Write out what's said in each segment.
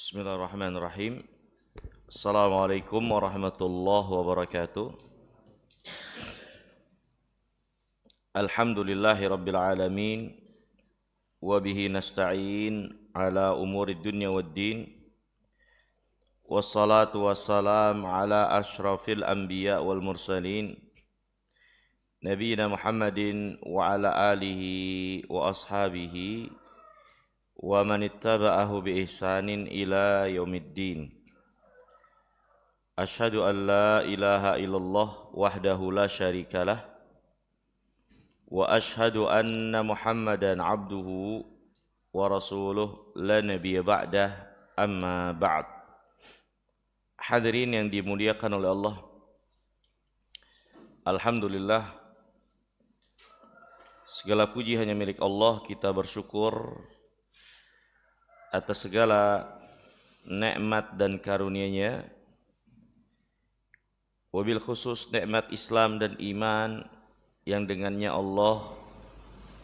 Bismillahirrahmanirrahim. Assalamualaikum warahmatullahi wabarakatuh. Alhamdulillahi rabbil alamin. Wabihi nasta'in ala umuri dunya waddin. Wassalatu wassalam ala ashrafil anbiya wal mursalin. Nabiina Muhammadin wa ala alihi wa ashabihi wa man ittaba'ahu bi ihsanin ila yaumiddin. Asyhadu an la ilaha illallah wahdahu la syarikalah wa asyhadu anna Muhammadan abduhu wa rasuluh la nabiyya ba'dah, amma ba'd. Hadirin yang dimuliakan oleh Allah, alhamdulillah, segala puji hanya milik Allah. Kita bersyukur atas segala nikmat dan karunia-Nya, wabil khusus nikmat Islam dan iman yang dengannya Allah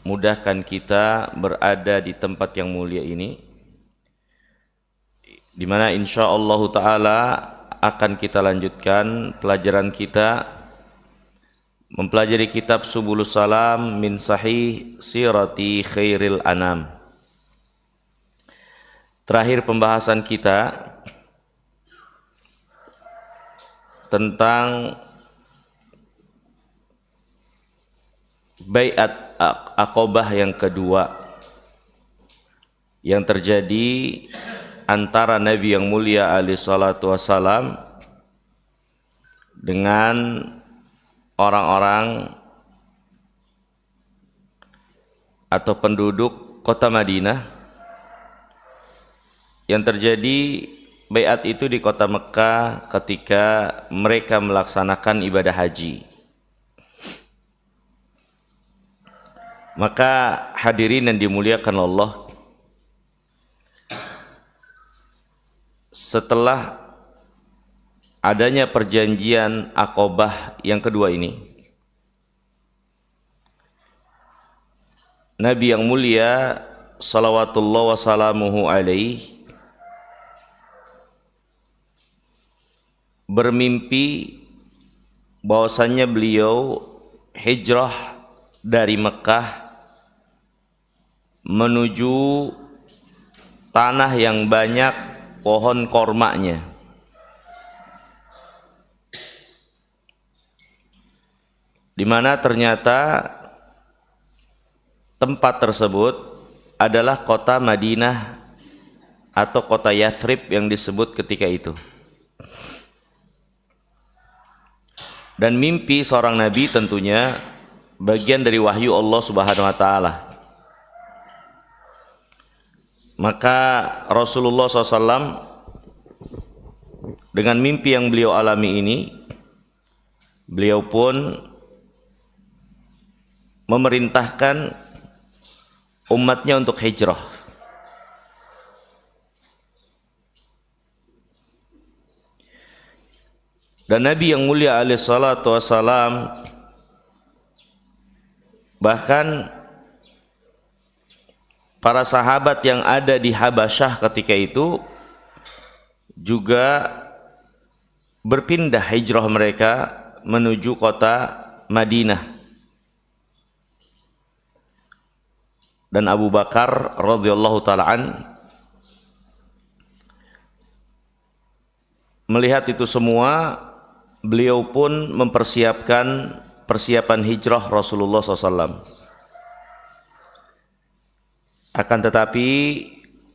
mudahkan kita berada di tempat yang mulia ini, di mana insyaallah taala akan kita lanjutkan pelajaran kita mempelajari kitab Subulus Salam min Sahih Sirati Khairil Anam. Terakhir pembahasan kita tentang baiat Aqabah yang kedua yang terjadi antara Nabi yang mulia alaihi salatu wassalam dengan orang-orang atau penduduk kota Madinah. Yang terjadi baiat itu di kota Mekah ketika mereka melaksanakan ibadah haji. Maka hadirin yang dimuliakan Allah, setelah adanya perjanjian Aqabah yang kedua ini, Nabi yang mulia salawatullah wassalamuhu alaihi bermimpi bahwasannya beliau hijrah dari Mekah menuju tanah yang banyak pohon kormanya, di mana ternyata tempat tersebut adalah kota Madinah atau kota Yathrib yang disebut ketika itu. Dan mimpi seorang nabi tentunya bagian dari wahyu Allah Subhanahu wa taala. Maka Rasulullah SAW dengan mimpi yang beliau alami ini, beliau pun memerintahkan umatnya untuk hijrah. Dan Nabi yang mulia alaihi salatu wassalam bahkan para sahabat yang ada di Habasyah ketika itu juga berpindah hijrah mereka menuju kota Madinah. Dan Abu Bakar radhiyallahu taala melihat itu semua, beliau pun mempersiapkan persiapan hijrah Rasulullah SAW. Akan tetapi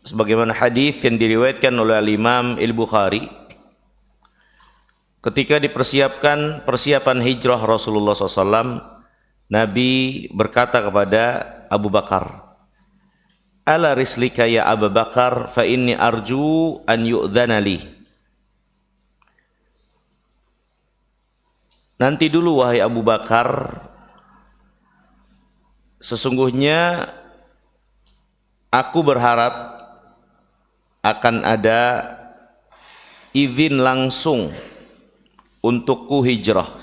sebagaimana hadis yang diriwayatkan oleh Imam Al-Bukhari, ketika dipersiapkan persiapan hijrah Rasulullah SAW, Nabi berkata kepada Abu Bakar, "Ala rislika ya Abu Bakar, fa inni arju an yu'dzana li." Nanti dulu wahai Abu Bakar, sesungguhnya aku berharap akan ada izin langsung untukku hijrah.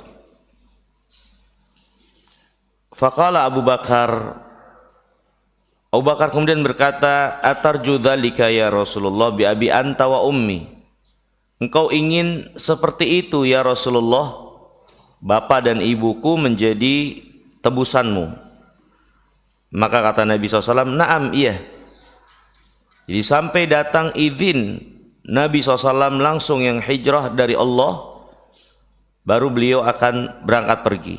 Faqala Abu Bakar, Abu Bakar kemudian berkata, "Atarju dzalika ya Rasulullah bi abi anta wa ummi?" Engkau ingin seperti itu ya Rasulullah, bapak dan ibuku menjadi tebusanmu. Maka kata Nabi SAW, "Na'am, iya." Jadi sampai datang izin Nabi SAW langsung yang hijrah dari Allah, baru beliau akan berangkat pergi.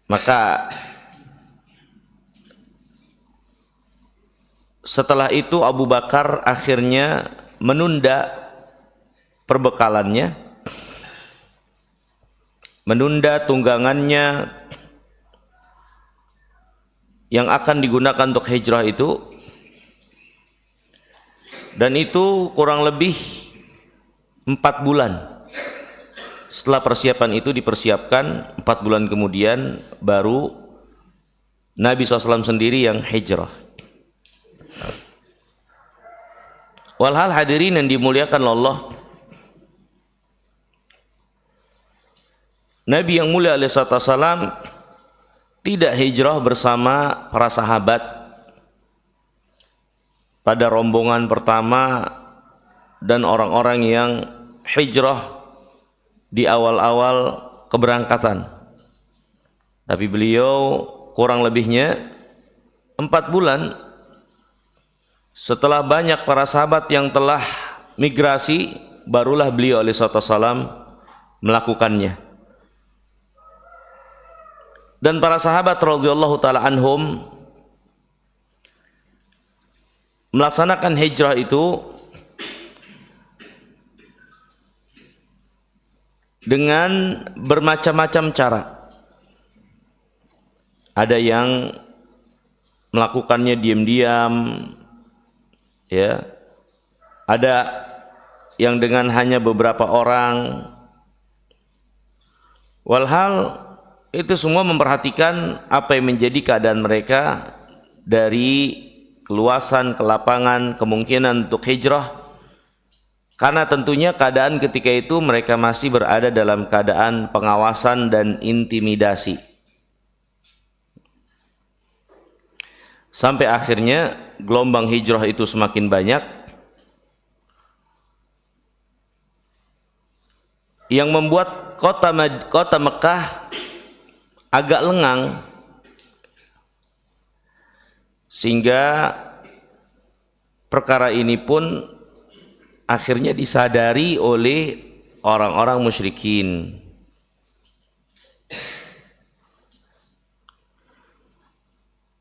Maka setelah itu Abu Bakar akhirnya menunda perbekalannya, menunda tunggangannya yang akan digunakan untuk hijrah itu, dan itu kurang lebih 4 bulan. Setelah persiapan itu dipersiapkan, 4 bulan kemudian baru Nabi SAW sendiri yang hijrah. Walhal hadirin yang dimuliakan Allah, Nabi yang mulia alaihissalam tidak hijrah bersama para sahabat pada rombongan pertama dan orang-orang yang hijrah di awal-awal keberangkatan. Tapi beliau kurang lebihnya 4 bulan setelah banyak para sahabat yang telah migrasi, barulah beliau alaihissalam melakukannya. Dan para sahabat radhiyallahu taala anhum melaksanakan hijrah itu dengan bermacam-macam cara. Ada yang melakukannya diam-diam, ya. Ada yang dengan hanya beberapa orang. Walhal itu semua memperhatikan apa yang menjadi keadaan mereka dari keluasan, kelapangan, kemungkinan untuk hijrah. Karena tentunya keadaan ketika itu mereka masih berada dalam keadaan pengawasan dan intimidasi. Sampai akhirnya gelombang hijrah itu semakin banyak, yang membuat kota Mekah agak lengang, sehingga perkara ini pun akhirnya disadari oleh orang-orang musyrikin.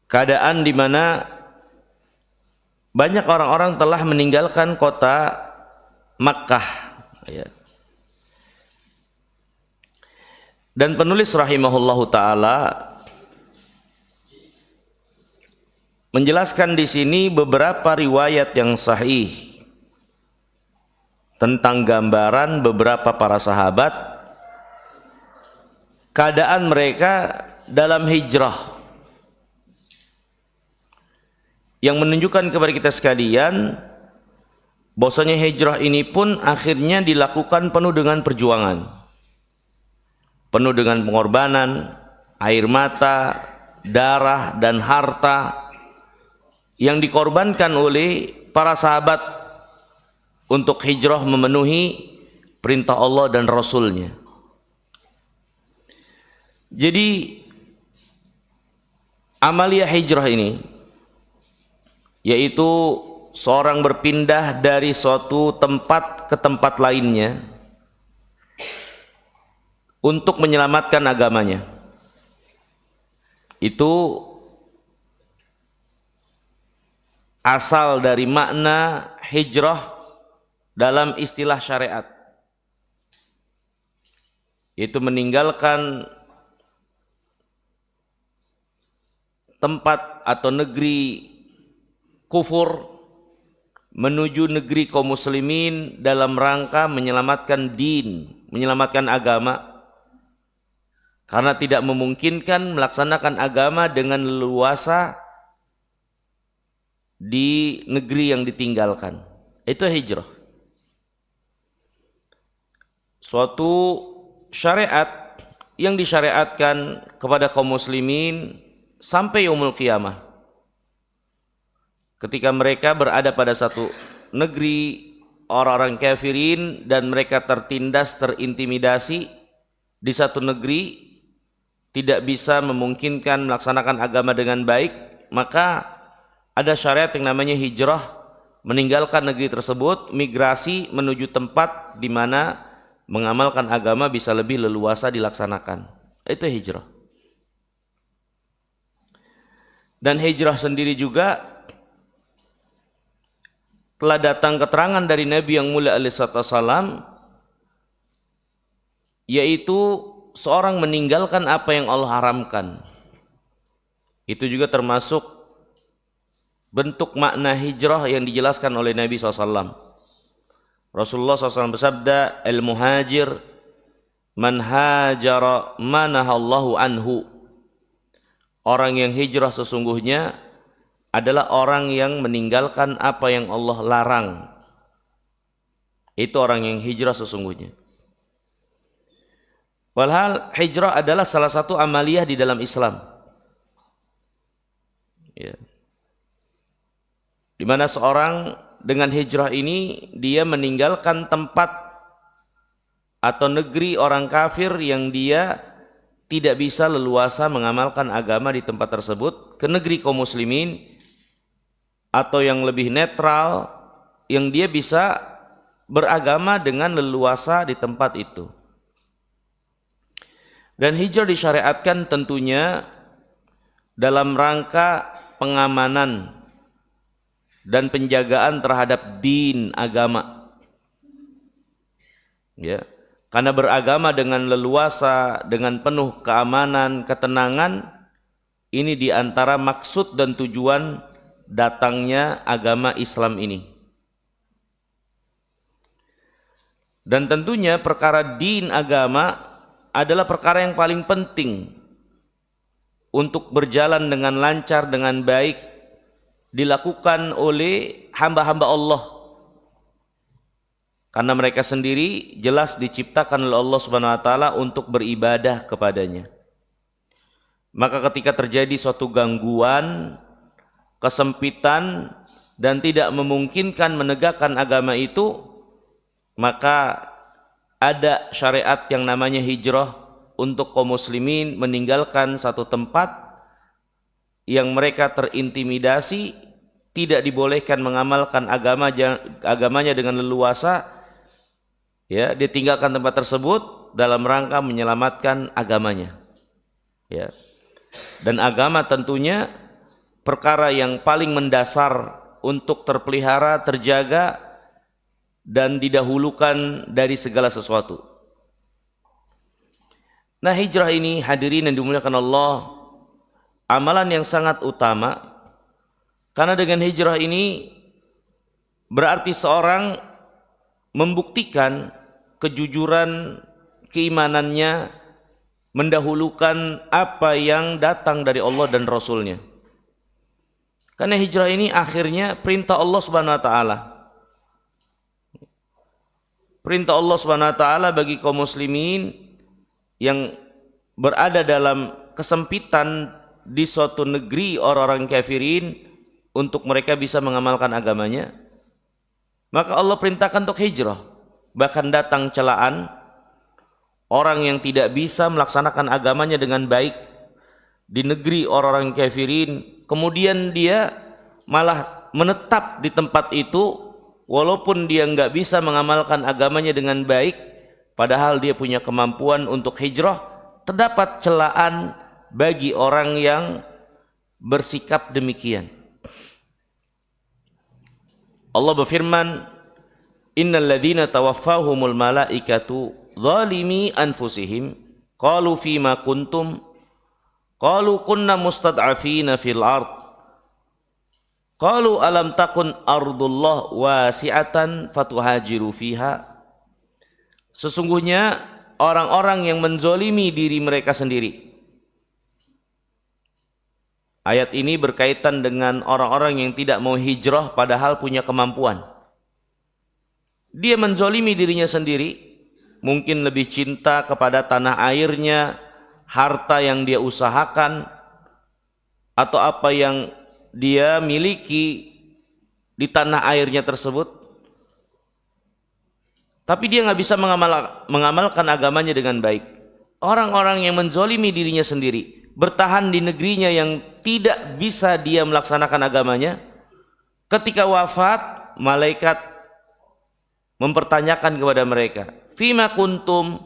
Keadaan di mana banyak orang-orang telah meninggalkan kota Makkah, ya. Dan penulis rahimahullahu taala menjelaskan di sini beberapa riwayat yang sahih tentang gambaran beberapa para sahabat, keadaan mereka dalam hijrah, yang menunjukkan kepada kita sekalian bahwasanya hijrah ini pun akhirnya dilakukan penuh dengan perjuangan, penuh dengan pengorbanan, air mata, darah dan harta yang dikorbankan oleh para sahabat untuk hijrah memenuhi perintah Allah dan Rasul-Nya. Jadi amalia hijrah ini, yaitu seorang berpindah dari suatu tempat ke tempat lainnya untuk menyelamatkan agamanya, itu asal dari makna hijrah dalam istilah syariat, yaitu meninggalkan tempat atau negeri kufur menuju negeri kaum muslimin dalam rangka menyelamatkan din, menyelamatkan agama, karena tidak memungkinkan melaksanakan agama dengan leluasa di negeri yang ditinggalkan. Itu hijrah, suatu syariat yang disyariatkan kepada kaum muslimin sampai yaumul qiyamah. Ketika mereka berada pada satu negeri orang-orang kafirin dan mereka tertindas, terintimidasi di satu negeri, tidak bisa memungkinkan melaksanakan agama dengan baik, maka ada syariat yang namanya hijrah, meninggalkan negeri tersebut, migrasi menuju tempat di mana mengamalkan agama bisa lebih leluasa dilaksanakan. Itu hijrah. Dan hijrah sendiri juga telah datang keterangan dari Nabi yang mulia alaihi wasallam, yaitu seorang meninggalkan apa yang Allah haramkan. Itu juga termasuk bentuk makna hijrah yang dijelaskan oleh Nabi SAW. Rasulullah SAW bersabda, al-muhajir man hajara manahallahu anhu. Orang yang hijrah sesungguhnya adalah orang yang meninggalkan apa yang Allah larang. Itu orang yang hijrah sesungguhnya. Walhal hijrah adalah salah satu amaliyah di dalam Islam, ya. Di mana seorang dengan hijrah ini dia meninggalkan tempat atau negeri orang kafir yang dia tidak bisa leluasa mengamalkan agama di tempat tersebut, ke negeri kaum muslimin atau yang lebih netral, yang dia bisa beragama dengan leluasa di tempat itu. Dan hijrah disyariatkan tentunya dalam rangka pengamanan dan penjagaan terhadap din agama, ya. Karena beragama dengan leluasa, dengan penuh keamanan, ketenangan, ini diantara maksud dan tujuan datangnya agama Islam ini. Dan tentunya perkara din agama adalah perkara yang paling penting untuk berjalan dengan lancar, dengan baik, dilakukan oleh hamba-hamba Allah. Karena mereka sendiri jelas diciptakan oleh Allah Subhanahu wa taala untuk beribadah kepadanya. Maka ketika terjadi suatu gangguan, kesempitan, dan tidak memungkinkan menegakkan agama itu, maka ada syariat yang namanya hijrah untuk kaum muslimin meninggalkan satu tempat yang mereka terintimidasi, tidak dibolehkan mengamalkan agamanya dengan leluasa, ya, ditinggalkan tempat tersebut dalam rangka menyelamatkan agamanya, ya. Dan agama tentunya perkara yang paling mendasar untuk terpelihara, terjaga, dan didahulukan dari segala sesuatu. Nah, hijrah ini hadirin yang dimuliakan Allah, amalan yang sangat utama, karena dengan hijrah ini berarti seorang membuktikan kejujuran keimanannya, mendahulukan apa yang datang dari Allah dan Rasulnya. Karena hijrah ini akhirnya perintah Allah Subhanahu wa taala. Perintah Allah Subhanahu wa taala bagi kaum muslimin yang berada dalam kesempitan di suatu negeri orang-orang kafirin untuk mereka bisa mengamalkan agamanya. Maka Allah perintahkan untuk hijrah. Bahkan datang celaan orang yang tidak bisa melaksanakan agamanya dengan baik di negeri orang-orang kafirin, kemudian dia malah menetap di tempat itu walaupun dia nggak bisa mengamalkan agamanya dengan baik, padahal dia punya kemampuan untuk hijrah. Terdapat celaan bagi orang yang bersikap demikian. Allah berfirman, innal ladzina tawaffahumul malaikatu zalimi anfusihim qalu fima kuntum qalu kunna mustad'afina fil ard qalu alam takun ardullah wasi'atan fatuhajiru fiha. Sesungguhnya orang-orang yang menzolimi diri mereka sendiri. Ayat ini berkaitan dengan orang-orang yang tidak mau hijrah padahal punya kemampuan. Dia menzolimi dirinya sendiri, mungkin lebih cinta kepada tanah airnya, harta yang dia usahakan, atau apa yang dia miliki di tanah airnya tersebut, tapi dia nggak bisa mengamalkan agamanya dengan baik. Orang-orang yang menzolimi dirinya sendiri, bertahan di negerinya yang tidak bisa dia melaksanakan agamanya, ketika wafat, malaikat mempertanyakan kepada mereka, fima kuntum,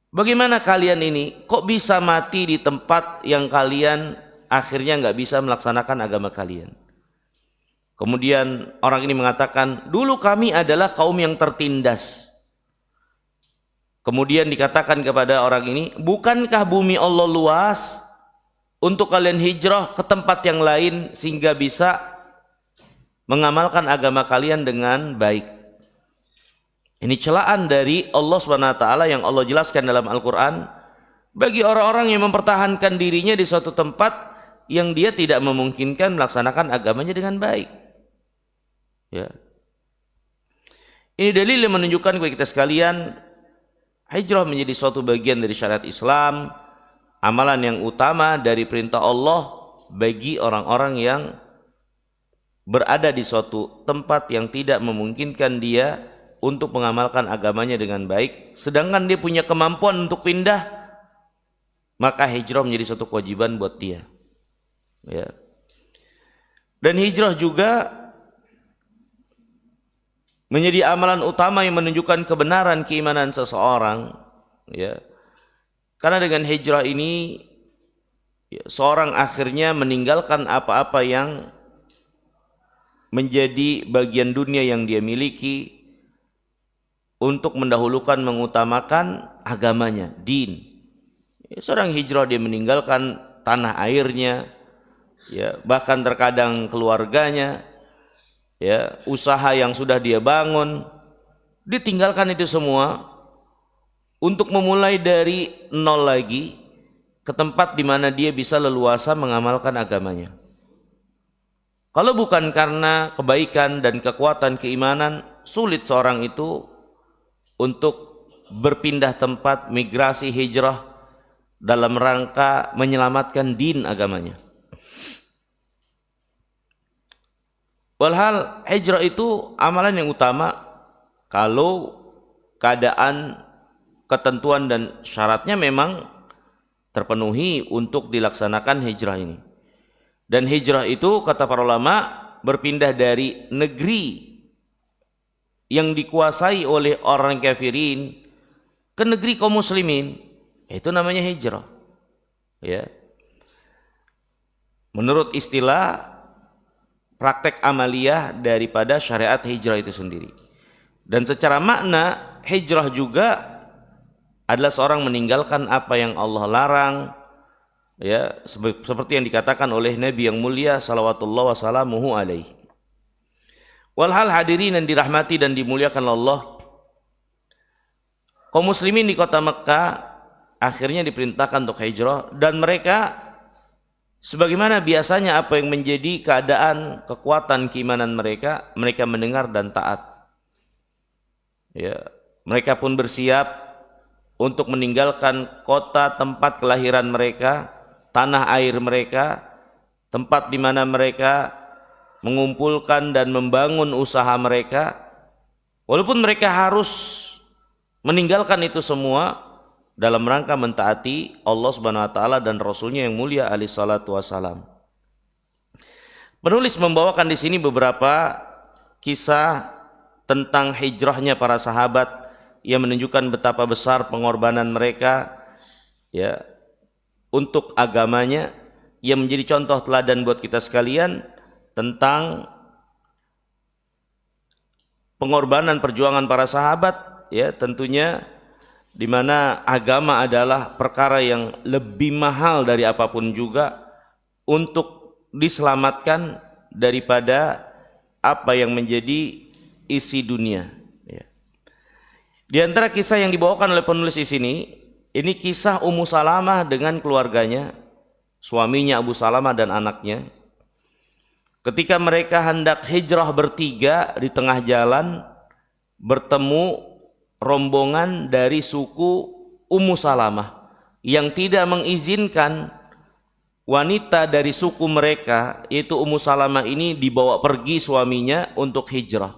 bagaimana kalian ini kok bisa mati di tempat yang kalian akhirnya nggak bisa melaksanakan agama kalian? Kemudian orang ini mengatakan, dulu kami adalah kaum yang tertindas. Kemudian dikatakan kepada orang ini, bukankah bumi Allah luas untuk kalian hijrah ke tempat yang lain sehingga bisa mengamalkan agama kalian dengan baik? Ini celaan dari Allah Subhanahu wa taala yang Allah jelaskan dalam Al-Qur'an bagi orang-orang yang mempertahankan dirinya di suatu tempat yang dia tidak memungkinkan melaksanakan agamanya dengan baik. Ya. Ini dalil yang menunjukkan kepada kita sekalian, hijrah menjadi suatu bagian dari syariat Islam, amalan yang utama dari perintah Allah bagi orang-orang yang berada di suatu tempat yang tidak memungkinkan dia untuk mengamalkan agamanya dengan baik, sedangkan dia punya kemampuan untuk pindah, maka hijrah menjadi suatu kewajiban buat dia. Ya. Dan hijrah juga menjadi amalan utama yang menunjukkan kebenaran keimanan seseorang, ya. Karena dengan hijrah ini ya, seorang akhirnya meninggalkan apa-apa yang menjadi bagian dunia yang dia miliki untuk mendahulukan, mengutamakan agamanya, din. Ya, seorang hijrah, dia meninggalkan tanah airnya, ya, bahkan terkadang keluarganya, ya, usaha yang sudah dia bangun, ditinggalkan itu semua untuk memulai dari nol lagi ke tempat di mana dia bisa leluasa mengamalkan agamanya. Kalau bukan karena kebaikan dan kekuatan keimanan, sulit seorang itu untuk berpindah tempat, migrasi, hijrah dalam rangka menyelamatkan din agamanya. Walhal hijrah itu amalan yang utama kalau keadaan, ketentuan dan syaratnya memang terpenuhi untuk dilaksanakan hijrah ini. Dan hijrah itu kata para ulama berpindah dari negeri yang dikuasai oleh orang kafirin ke negeri kaum muslimin, itu namanya hijrah. Ya. Menurut istilah praktek amaliyah daripada syariat hijrah itu sendiri. Dan secara makna hijrah juga adalah seorang meninggalkan apa yang Allah larang, ya, seperti yang dikatakan oleh Nabi yang mulia salawatullah wassalamuhu alaihi. Walhal hadirin yang dirahmati dan dimuliakan Allah, kaum muslimin di kota Mekah akhirnya diperintahkan untuk hijrah, dan mereka sebagaimana biasanya apa yang menjadi keadaan kekuatan keimanan mereka, mereka mendengar dan taat. Ya, mereka pun bersiap untuk meninggalkan kota tempat kelahiran mereka, tanah air mereka, tempat di mana mereka mengumpulkan dan membangun usaha mereka, walaupun mereka harus meninggalkan itu semua dalam rangka mentaati Allah Subhanahu wa taala dan Rasulnya yang mulia alaihi salatu wassalam. Penulis membawakan di sini beberapa kisah tentang hijrahnya para sahabat yang menunjukkan betapa besar pengorbanan mereka, ya, untuk agamanya, yang menjadi contoh teladan buat kita sekalian tentang pengorbanan perjuangan para sahabat, ya, tentunya di mana agama adalah perkara yang lebih mahal dari apapun juga untuk diselamatkan daripada apa yang menjadi isi dunia. Ya. Di antara kisah yang dibawakan oleh penulis di sini, ini kisah Ummu Salamah dengan keluarganya, suaminya Abu Salamah dan anaknya. Ketika mereka hendak hijrah bertiga, di tengah jalan bertemu rombongan dari suku Ummu Salamah yang tidak mengizinkan wanita dari suku mereka, yaitu Ummu Salamah ini, dibawa pergi suaminya untuk hijrah.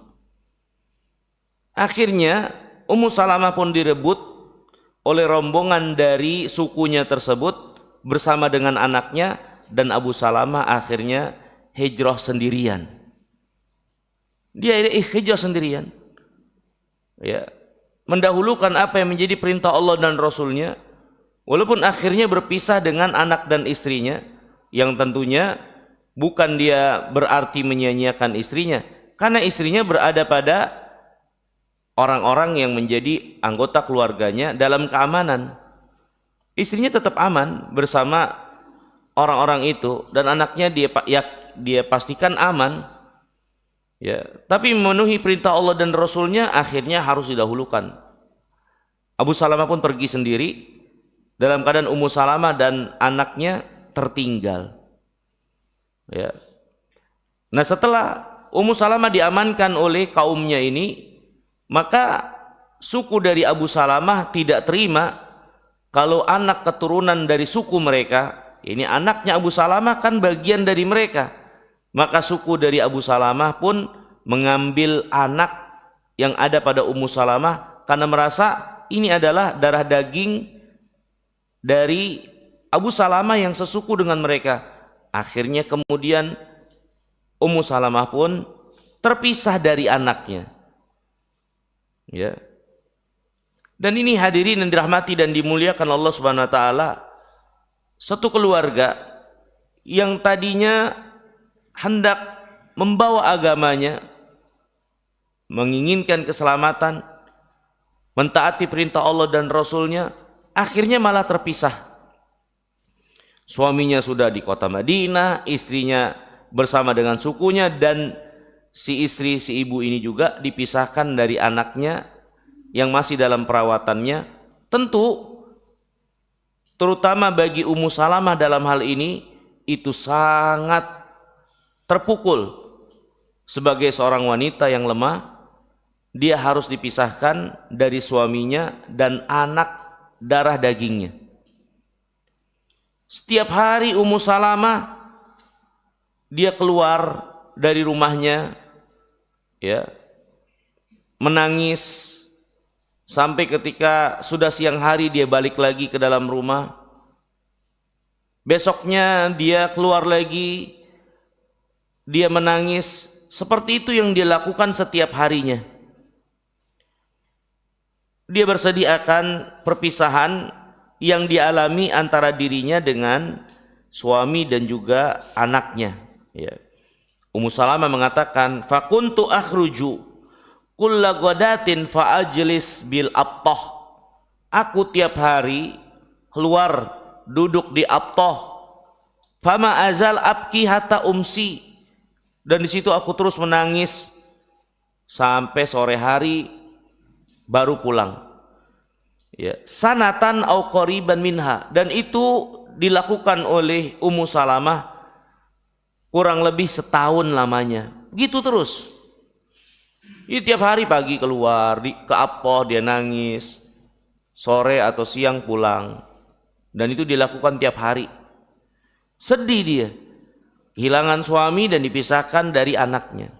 Akhirnya Ummu Salamah pun direbut oleh rombongan dari sukunya tersebut bersama dengan anaknya, dan Abu Salamah akhirnya hijrah sendirian. Dia hijrah sendirian, ya, mendahulukan apa yang menjadi perintah Allah dan Rasulnya. Walaupun akhirnya berpisah dengan anak dan istrinya, yang tentunya bukan dia berarti menyia-nyiakan istrinya, karena istrinya berada pada orang-orang yang menjadi anggota keluarganya dalam keamanan. Istrinya tetap aman bersama orang-orang itu, dan anaknya dia pastikan aman, ya. Tapi memenuhi perintah Allah dan Rasulnya akhirnya harus didahulukan. Abu Salamah pun pergi sendiri, dalam keadaan Ummu Salamah dan anaknya tertinggal, ya. Nah, setelah Ummu Salamah diamankan oleh kaumnya ini, maka suku dari Abu Salamah tidak terima kalau anak keturunan dari suku mereka, ini anaknya Abu Salamah kan bagian dari mereka, maka suku dari Abu Salamah pun mengambil anak yang ada pada Ummu Salamah karena merasa ini adalah darah daging dari Abu Salamah yang sesuku dengan mereka. Akhirnya kemudian Ummu Salamah pun terpisah dari anaknya, ya. Dan ini hadirin yang dirahmati dan dimuliakan Allah Subhanahu wa taala, satu keluarga yang tadinya hendak membawa agamanya, menginginkan keselamatan, mentaati perintah Allah dan Rasulnya, akhirnya malah terpisah. Suaminya sudah di kota Madinah, istrinya bersama dengan sukunya, dan si ibu ini juga dipisahkan dari anaknya yang masih dalam perawatannya. Tentu terutama bagi Ummu Salamah dalam hal ini itu sangat terpukul. Sebagai seorang wanita yang lemah, dia harus dipisahkan dari suaminya dan anak darah dagingnya. Setiap hari Ummu Salamah dia keluar dari rumahnya, ya, menangis sampai ketika sudah siang hari dia balik lagi ke dalam rumah. Besoknya dia keluar lagi, dia menangis. Seperti itu yang dia lakukan setiap harinya. Dia bersedia akan perpisahan yang dialami antara dirinya dengan suami dan juga anaknya, ya. Ummu Salamah mengatakan, "Fakuntu akhruju kulla ghadatin fa'ajlis bil abtah." Aku tiap hari keluar duduk di abtah. Fama azal abki hatta umsi. Dan di situ aku terus menangis sampai sore hari baru pulang, ya. Sanatan au qoriban minha, dan itu dilakukan oleh Ummu Salamah kurang lebih setahun lamanya. Gitu terus. Ini tiap hari pagi keluar ke Abtoh, dia nangis, sore atau siang pulang, dan itu dilakukan tiap hari. Sedih dia, kehilangan suami dan dipisahkan dari anaknya.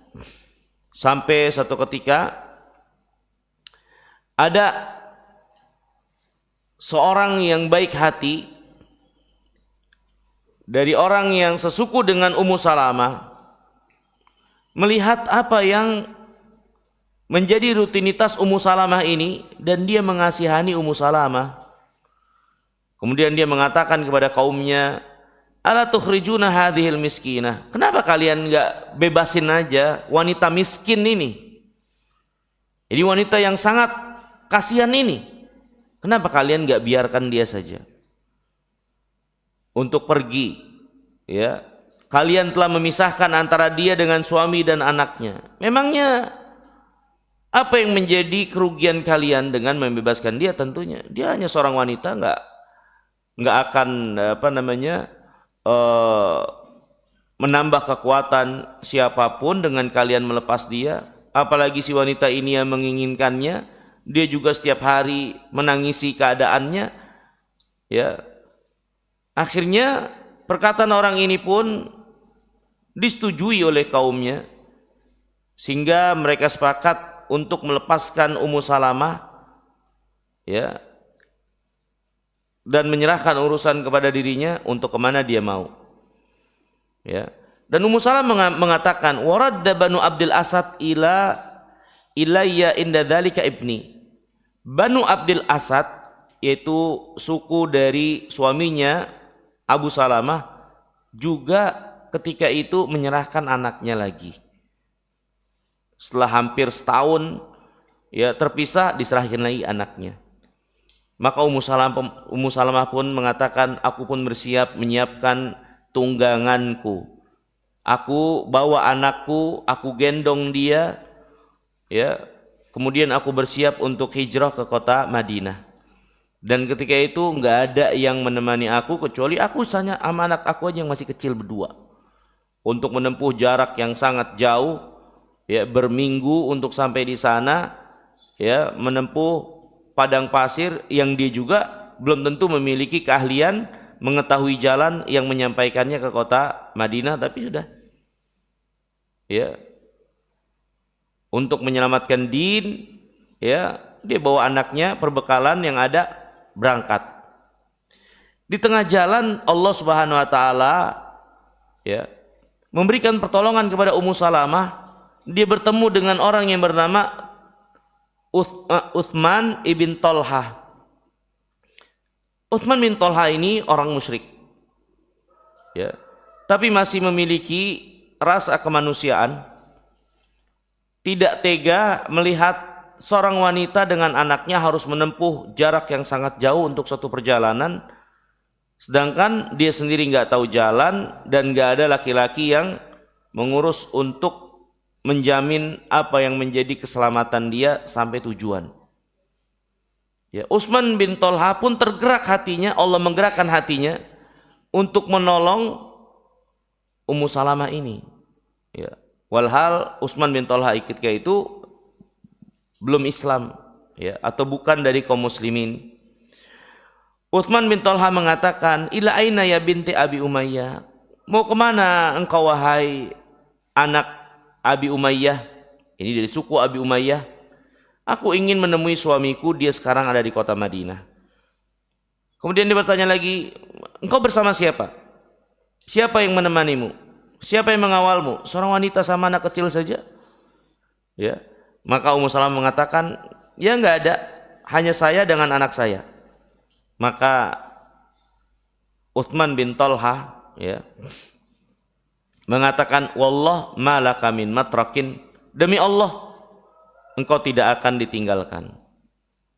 Sampai satu ketika ada seorang yang baik hati dari orang yang sesuku dengan Ummu Salamah, melihat apa yang menjadi rutinitas Ummu Salamah ini, dan dia mengasihani Ummu Salamah. Kemudian dia mengatakan kepada kaumnya, "Ala tukhrijuna hadhil miskinah?" Kenapa kalian enggak bebasin aja wanita miskin ini? Jadi wanita yang sangat kasihan ini, kenapa kalian nggak biarkan dia saja untuk pergi, ya? Kalian telah memisahkan antara dia dengan suami dan anaknya. Memangnya apa yang menjadi kerugian kalian dengan membebaskan dia? Tentunya dia hanya seorang wanita, nggak akan menambah kekuatan siapapun dengan kalian melepas dia. Apalagi si wanita ini yang menginginkannya, dia juga setiap hari menangisi keadaannya, ya. Akhirnya perkataan orang ini pun disetujui oleh kaumnya, sehingga mereka sepakat untuk melepaskan Ummu Salamah, ya, dan menyerahkan urusan kepada dirinya untuk kemana dia mau. Ya. Dan Ummu Salamah mengatakan, waradda Banu Abdul Asad ilayya inda dzalika ibni. Banu Abdul Asad, yaitu suku dari suaminya Abu Salamah, juga ketika itu menyerahkan anaknya lagi. Setelah hampir setahun ya terpisah, diserahkan lagi anaknya. Maka Ummu Salamah pun mengatakan, aku pun bersiap menyiapkan tungganganku. Aku bawa anakku, aku gendong dia, ya. Kemudian aku bersiap untuk hijrah ke kota Madinah. Dan ketika itu nggak ada yang menemani aku kecuali aku sama anak aku aja yang masih kecil berdua. Untuk menempuh jarak yang sangat jauh, ya, berminggu untuk sampai di sana, ya, menempuh padang pasir yang dia juga belum tentu memiliki keahlian mengetahui jalan yang menyampaikannya ke kota Madinah, tapi sudah, ya, untuk menyelamatkan din, ya, dia bawa anaknya, perbekalan yang ada, berangkat. Di tengah jalan Allah Subhanahu wa taala, ya, memberikan pertolongan kepada Ummu Salamah. Dia bertemu dengan orang yang bernama Uthman ibn Tolha. Uthman bin Tolha ini orang musyrik, ya, tapi masih memiliki rasa kemanusiaan. Tidak tega melihat seorang wanita dengan anaknya harus menempuh jarak yang sangat jauh untuk suatu perjalanan, sedangkan dia sendiri nggak tahu jalan dan nggak ada laki-laki yang mengurus untuk menjamin apa yang menjadi keselamatan dia sampai tujuan. Ya, Utsman bin Tolha pun tergerak hatinya, Allah menggerakkan hatinya untuk menolong Ummu Salamah ini. Ya. Walhal Utsman bin Tolha ketika itu belum Islam, ya, atau bukan dari kaum muslimin. Utsman bin Tolha mengatakan, ila aina ya binti Abi Umayyah, mau kemana engkau wahai anak Abi Umayyah? Ini dari suku Abi Umayyah. Aku ingin menemui suamiku, dia sekarang ada di kota Madinah. Kemudian dia bertanya lagi, engkau bersama siapa? Siapa yang menemanimu? Siapa yang mengawalmu? Seorang wanita sama anak kecil saja. Ya. Maka Ummu Salamah mengatakan, ya enggak ada, hanya saya dengan anak saya. Maka Utsman bin Tolha, ya, mengatakan, wallah ma laka min matrakin, demi Allah engkau tidak akan ditinggalkan.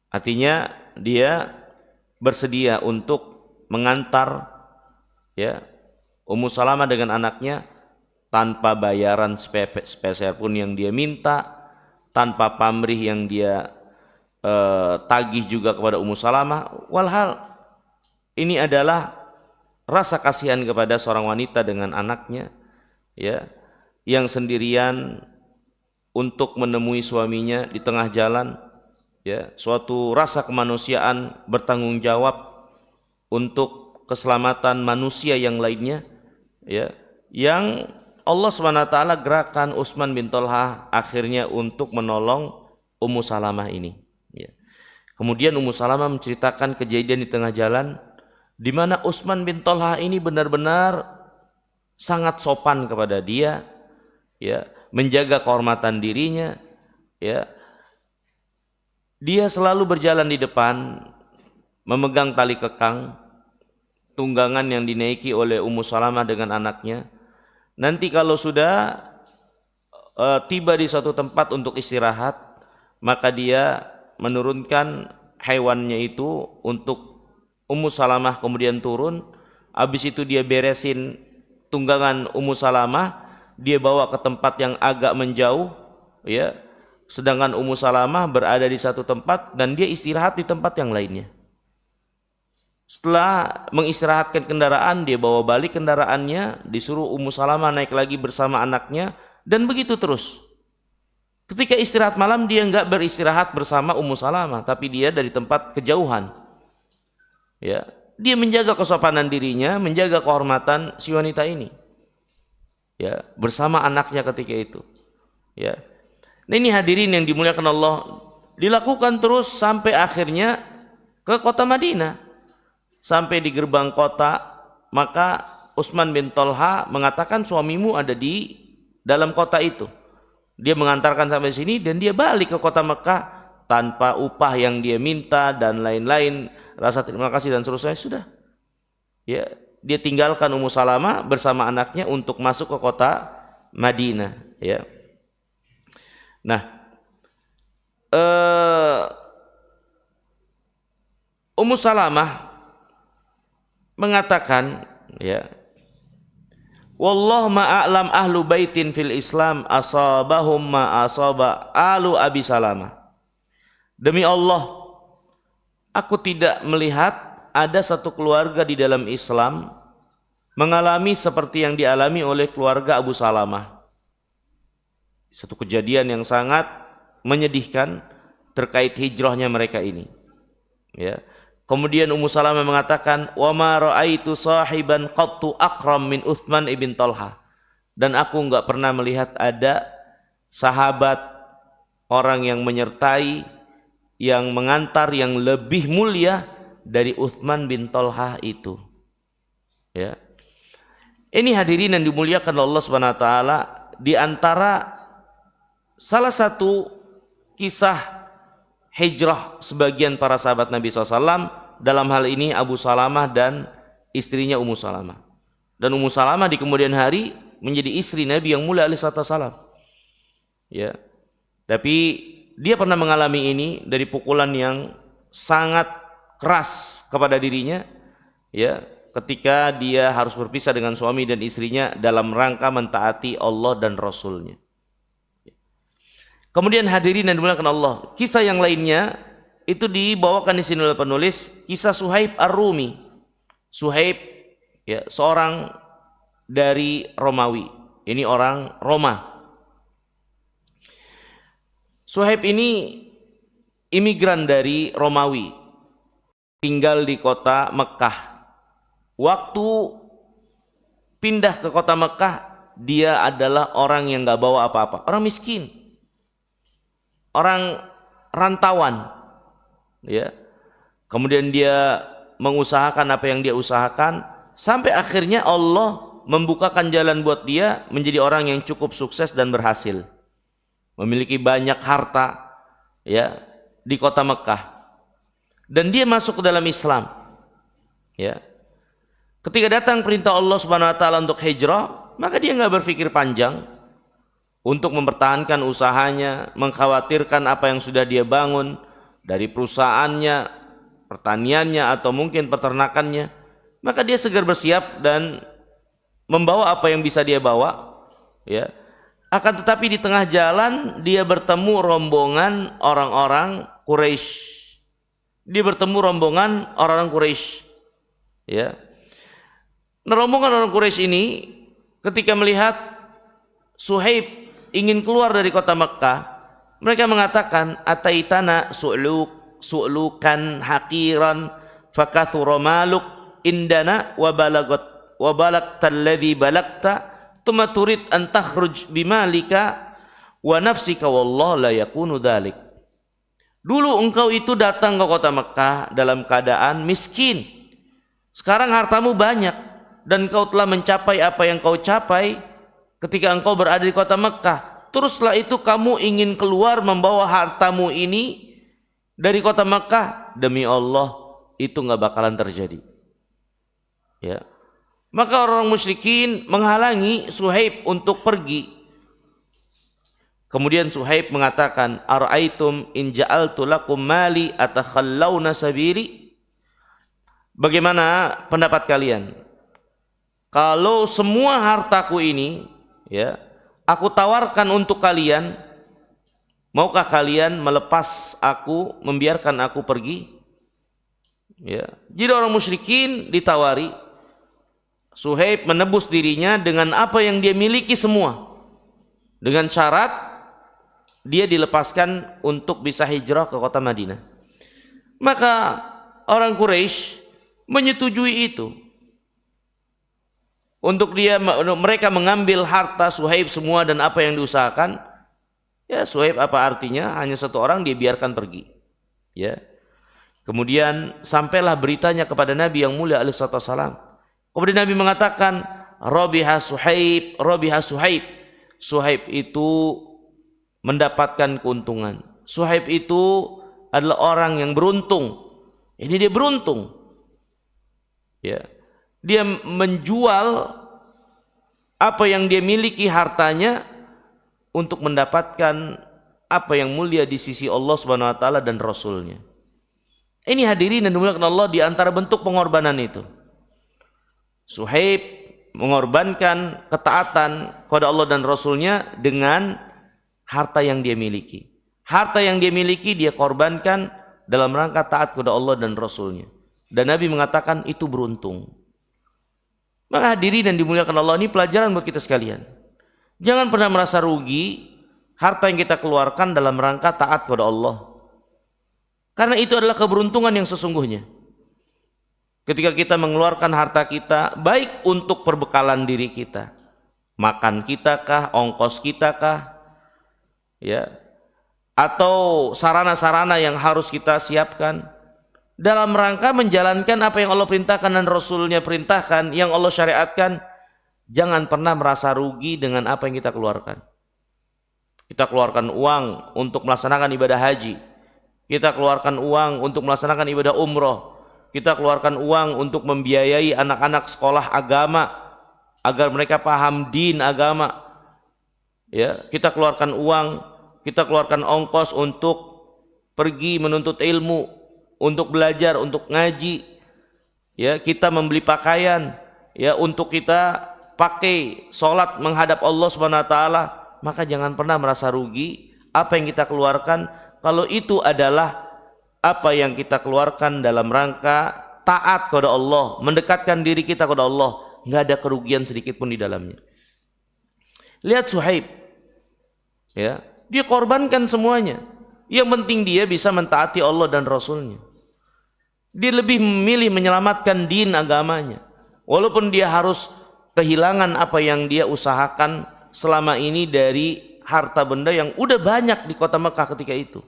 Artinya dia bersedia untuk mengantar, ya, Ummu Salamah dengan anaknya tanpa bayaran sepeser pun yang dia minta, tanpa pamrih yang dia tagih juga kepada Ummu Salamah. Walhal ini adalah rasa kasihan kepada seorang wanita dengan anaknya, ya, yang sendirian untuk menemui suaminya di tengah jalan, ya, suatu rasa kemanusiaan, bertanggung jawab untuk keselamatan manusia yang lainnya, ya, yang Allah SWT gerakan Utsman bin Tolha akhirnya untuk menolong Ummu Salamah ini, ya. Kemudian Ummu Salamah menceritakan kejadian di tengah jalan di mana Utsman bin Tolha ini benar-benar sangat sopan kepada dia, ya, menjaga kehormatan dirinya, ya. Dia selalu berjalan di depan, memegang tali kekang, tunggangan yang dinaiki oleh Ummu Salamah dengan anaknya. Nanti kalau sudah tiba di suatu tempat untuk istirahat, maka dia menurunkan hewannya itu untuk Ummu Salamah kemudian turun. Habis itu dia beresin tunggangan Ummu Salamah, dia bawa ke tempat yang agak menjauh, ya. Sedangkan Ummu Salamah berada di satu tempat dan dia istirahat di tempat yang lainnya. Setelah mengistirahatkan kendaraan, dia bawa balik kendaraannya, disuruh Ummu Salamah naik lagi bersama anaknya, dan begitu terus. Ketika istirahat malam, dia enggak beristirahat bersama Ummu Salamah, tapi dia dari tempat kejauhan, ya, dia menjaga kesopanan dirinya, menjaga kehormatan si wanita ini. Ya, bersama anaknya ketika itu. Ya. Nah, ini hadirin yang dimuliakan Allah, dilakukan terus sampai akhirnya ke kota Madinah. Sampai di gerbang kota, maka Utsman bin Thalha mengatakan suamimu ada di dalam kota itu. Dia mengantarkan sampai sini dan dia balik ke kota Mekah tanpa upah yang dia minta dan lain-lain, rasa terima kasih dan seterusnya. Sudah. Ya, dia tinggalkan Ummu Salamah bersama anaknya untuk masuk ke kota Madinah, ya. Nah, Ummu Salamah mengatakan, ya, wallah ma'alam ahlu baitin fil Islam asabahum ma asaba alu Abi Salamah. Demi Allah, aku tidak melihat ada satu keluarga di dalam Islam mengalami seperti yang dialami oleh keluarga Abu Salamah. Satu kejadian yang sangat menyedihkan terkait hijrahnya mereka ini. Ya. Kemudian Ummu Salamah mengatakan, wa ma ra'aitu sahiban qattu akram min Utsman ibn Thalha. Dan aku enggak pernah melihat ada sahabat, orang yang menyertai, yang mengantar, yang lebih mulia dari Utsman bin Thalha itu. Ya. Ini hadirin yang dimuliakan Allah Subhanahu wa taala, di antara salah satu kisah hijrah sebagian para sahabat Nabi SAW, dalam hal ini Abu Salamah dan istrinya Ummu Salamah. Dan Ummu Salamah di kemudian hari menjadi istri Nabi yang mulia alaihi salam. Ya. Tapi dia pernah mengalami ini dari pukulan yang sangat keras kepada dirinya, ya, ketika dia harus berpisah dengan suami dan istrinya dalam rangka mentaati Allah dan Rasulnya. Kemudian hadirin yang dimuliakan Allah, kisah yang lainnya itu dibawakan di sini oleh penulis, kisah Suhaib Ar-Rumi. Suhaib, ya, seorang dari Romawi. Ini orang Roma. Suhaib ini imigran dari Romawi, tinggal di kota Mekah. Waktu pindah ke kota Mekah, dia adalah orang yang gak bawa apa-apa, orang miskin, orang rantauan, ya. Kemudian dia mengusahakan apa yang dia usahakan sampai akhirnya Allah membukakan jalan buat dia menjadi orang yang cukup sukses dan berhasil, memiliki banyak harta, ya, di kota Mekah, dan dia masuk ke dalam Islam, ya. Ketika datang perintah Allah Subhanahu wa taala untuk hijrah, maka dia nggak berpikir panjang untuk mempertahankan usahanya, mengkhawatirkan apa yang sudah dia bangun dari perusahaannya, pertaniannya, atau mungkin peternakannya. Maka dia segera bersiap dan membawa apa yang bisa dia bawa, ya. Akan tetapi di tengah jalan dia bertemu rombongan orang-orang Quraisy. Dia bertemu rombongan orang-orang Quraisy, ya. Nah, rombongan orang Quraisy ini ketika melihat Suhaib ingin keluar dari kota Mekah, mereka mengatakan, ataitana su'lukan haqiran fakathura maluk indana wa balagta alladhi balagta thumma turid an takhruj bimalika wa nafsika wallahu la yakunu dhalik. Dulu engkau itu datang ke kota Mekah dalam keadaan miskin. Sekarang hartamu banyak dan kau telah mencapai apa yang kau capai ketika engkau berada di kota Mekah. Terus setelah itu kamu ingin keluar membawa hartamu ini dari kota Mekah. Demi Allah, itu nggak bakalan terjadi. Ya. Maka orang musyrikin menghalangi Suhaib untuk pergi. Kemudian Suhaib mengatakan, ara'aitum in ja'altu lakum mali atakhallawna sabili. Bagaimana pendapat kalian kalau semua hartaku ini, ya, aku tawarkan untuk kalian, maukah kalian melepas aku, membiarkan aku pergi? Ya. Jadi orang musyrikin ditawari, Suhaib menebus dirinya dengan apa yang dia miliki semua, dengan syarat dia dilepaskan untuk bisa hijrah ke kota Madinah. Maka orang Quraisy menyetujui itu. Untuk mereka mengambil harta Suhaib semua dan apa yang diusahakan. Ya, Suhaib apa artinya? Hanya satu orang, dia biarkan pergi. Ya. Kemudian sampailah beritanya kepada Nabi yang mulia alaihi wasallam. Kemudian Nabi mengatakan, Rabiha Suhaib, Rabiha Suhaib. Suhaib itu mendapatkan keuntungan. Suhaib itu adalah orang yang beruntung. Ini dia beruntung. Ya. Dia menjual apa yang dia miliki, hartanya, untuk mendapatkan apa yang mulia di sisi Allah Subhanahu wa taala dan Rasulnya. Ini hadirin dan dimuliakan Allah, di antara bentuk pengorbanan itu. Suhaib mengorbankan ketaatan kepada Allah dan Rasulnya dengan harta yang dia miliki. Harta yang dia miliki dia korbankan dalam rangka taat kepada Allah dan Rasulnya. Dan Nabi mengatakan itu beruntung. Maka hadirin dan dimuliakan Allah, ini pelajaran buat kita sekalian. Jangan pernah merasa rugi harta yang kita keluarkan dalam rangka taat kepada Allah. Karena itu adalah keberuntungan yang sesungguhnya. Ketika kita mengeluarkan harta kita, baik untuk perbekalan diri kita, makan kita kah, ongkos kita kah, ya, atau sarana-sarana yang harus kita siapkan dalam rangka menjalankan apa yang Allah perintahkan dan Rasulnya perintahkan, yang Allah syariatkan. Jangan pernah merasa rugi dengan apa yang kita keluarkan. Kita keluarkan uang untuk melaksanakan ibadah haji, kita keluarkan uang untuk melaksanakan ibadah umroh, kita keluarkan uang untuk membiayai anak-anak sekolah agama agar mereka paham din agama. Ya, kita keluarkan uang, kita keluarkan ongkos untuk pergi menuntut ilmu, untuk belajar, untuk ngaji. Ya, kita membeli pakaian, ya, untuk kita pakai sholat menghadap Allah Subhanahu wa taala. Maka jangan pernah merasa rugi apa yang kita keluarkan, kalau itu adalah apa yang kita keluarkan dalam rangka taat kepada Allah, mendekatkan diri kita kepada Allah. Nggak ada kerugian sedikit pun di dalamnya. Lihat Suhaib, ya, dia korbankan semuanya. Yang penting dia bisa mentaati Allah dan Rasulnya. Dia lebih memilih menyelamatkan din agamanya, walaupun dia harus kehilangan apa yang dia usahakan selama ini dari harta benda yang udah banyak di kota Mekah ketika itu.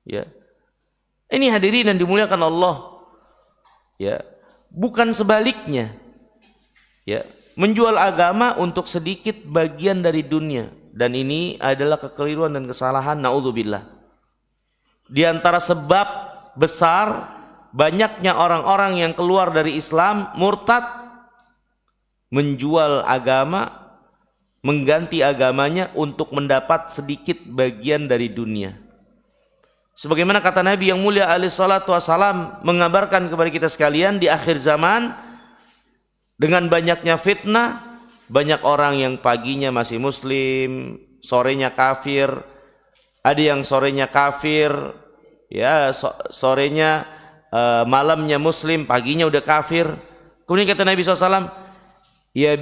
Ya, ini hadirin dan dimuliakan Allah. Ya, bukan sebaliknya. Ya, menjual agama untuk sedikit bagian dari dunia, dan ini adalah kekeliruan dan kesalahan. Naudzubillah. Di antara sebab besar banyaknya orang-orang yang keluar dari Islam, murtad, menjual agama, mengganti agamanya untuk mendapat sedikit bagian dari dunia. Sebagaimana kata Nabi yang mulia alaihi salatu wassalam mengabarkan kepada kita sekalian, di akhir zaman dengan banyaknya fitnah, banyak orang yang paginya masih muslim, sorenya kafir. Ada yang sorenya kafir, ya, sorenya malamnya muslim, paginya udah kafir. Kemudian kata Nabi SAW, ya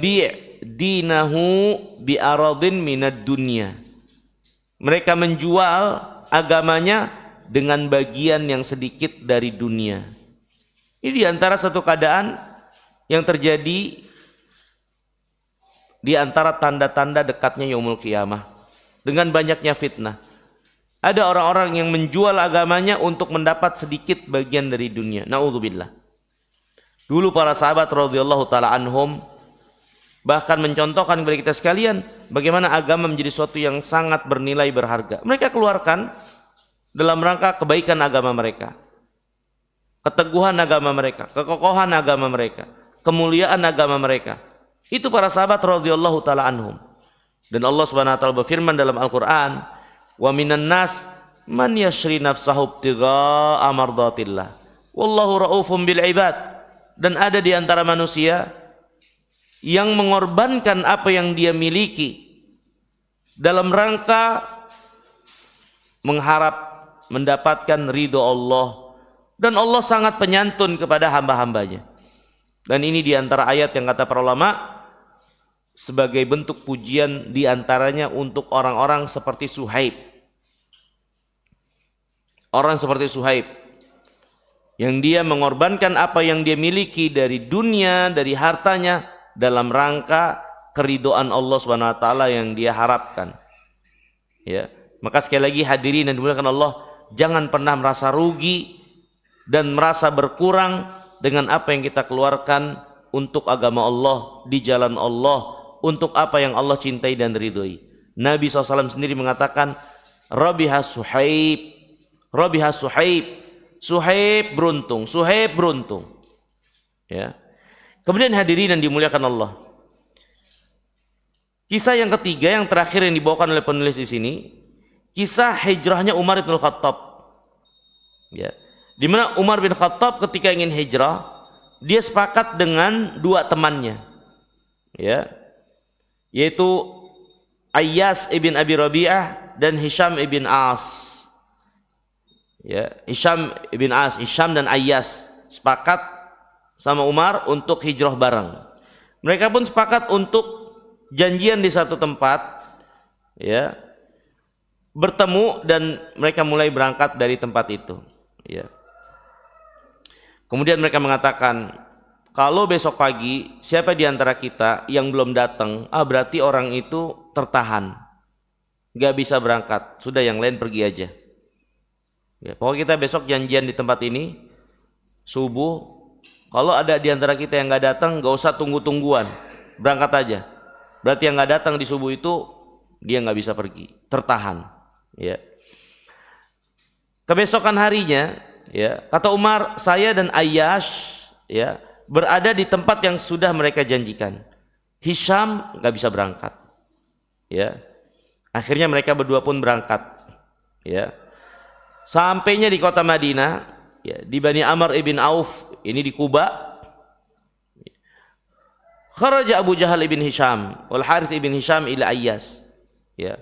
dinahu bi aradin minad dunya. Mereka menjual agamanya dengan bagian yang sedikit dari dunia. Ini diantara satu keadaan yang terjadi di antara tanda-tanda dekatnya yaumul qiyamah. Dengan banyaknya fitnah, ada orang-orang yang menjual agamanya untuk mendapat sedikit bagian dari dunia. Naudzubillah. Dulu para sahabat radhiyallahu taala anhum bahkan mencontohkan kepada kita sekalian bagaimana agama menjadi sesuatu yang sangat bernilai berharga. Mereka keluarkan dalam rangka kebaikan agama mereka, keteguhan agama mereka, kekokohan agama mereka, kemuliaan agama mereka. Itu para sahabat radhiyallahu taala anhum. Dan Allah Subhanahu wa taala berfirman dalam Al-Qur'an, "Wa minan nas man yashri nafsahu ibtigha'a mardatillah. Wallahu raufum bil ibad." Dan ada di antara manusia yang mengorbankan apa yang dia miliki dalam rangka mengharap mendapatkan ridho Allah, dan Allah sangat penyantun kepada hamba-hambanya. Dan ini di antara ayat yang kata para ulama sebagai bentuk pujian di antaranya untuk orang-orang seperti Suhaib. Orang seperti Suhaib yang dia mengorbankan apa yang dia miliki dari dunia, dari hartanya dalam rangka keridhaan Allah Subhanahu wa taala yang dia harapkan. Ya, maka sekali lagi hadirin yang dimuliakan Allah, jangan pernah merasa rugi dan merasa berkurang dengan apa yang kita keluarkan untuk agama Allah, di jalan Allah, untuk apa yang Allah cintai dan ridhoi. Nabi SAW sendiri mengatakan, Rabiha Suhaib, Rabiha Suhaib, Suhaib beruntung, Suhaib beruntung. Ya. Kemudian hadirin yang dimuliakan Allah, kisah yang ketiga, yang terakhir yang dibawakan oleh penulis di sini, kisah hijrahnya Umar bin Khattab. Ya. Di mana Umar bin Khattab ketika ingin hijrah, dia sepakat dengan dua temannya, ya, yaitu Ayyas ibn Abi Rabi'ah dan Hisham ibn As. Ya, Hisham ibn As, Hisham dan Ayyas sepakat sama Umar untuk hijrah bareng. Mereka pun sepakat untuk janjian di satu tempat, ya, bertemu, dan mereka mulai berangkat dari tempat itu. Ya. Kemudian mereka mengatakan, kalau besok pagi siapa di antara kita yang belum datang, berarti orang itu tertahan, nggak bisa berangkat. Sudah, yang lain pergi aja. Ya, pokoknya kita besok janjian di tempat ini subuh. Kalau ada di antara kita yang nggak datang, nggak usah tunggu-tungguan, berangkat aja. Berarti yang nggak datang di subuh itu dia nggak bisa pergi, tertahan. Ya. Kebesokan harinya, ya, kata Umar, saya dan Ayyash, ya, berada di tempat yang sudah mereka janjikan. Hisham nggak bisa berangkat. Ya. Akhirnya mereka berdua pun berangkat. Ya. Sampainya di kota Madinah, ya, di Bani Amr ibn Auf, ini di Kuba. Kharaja Abu Jahal ibn Hisham wal Harith ibn Hisham ila Ayyas. Ya.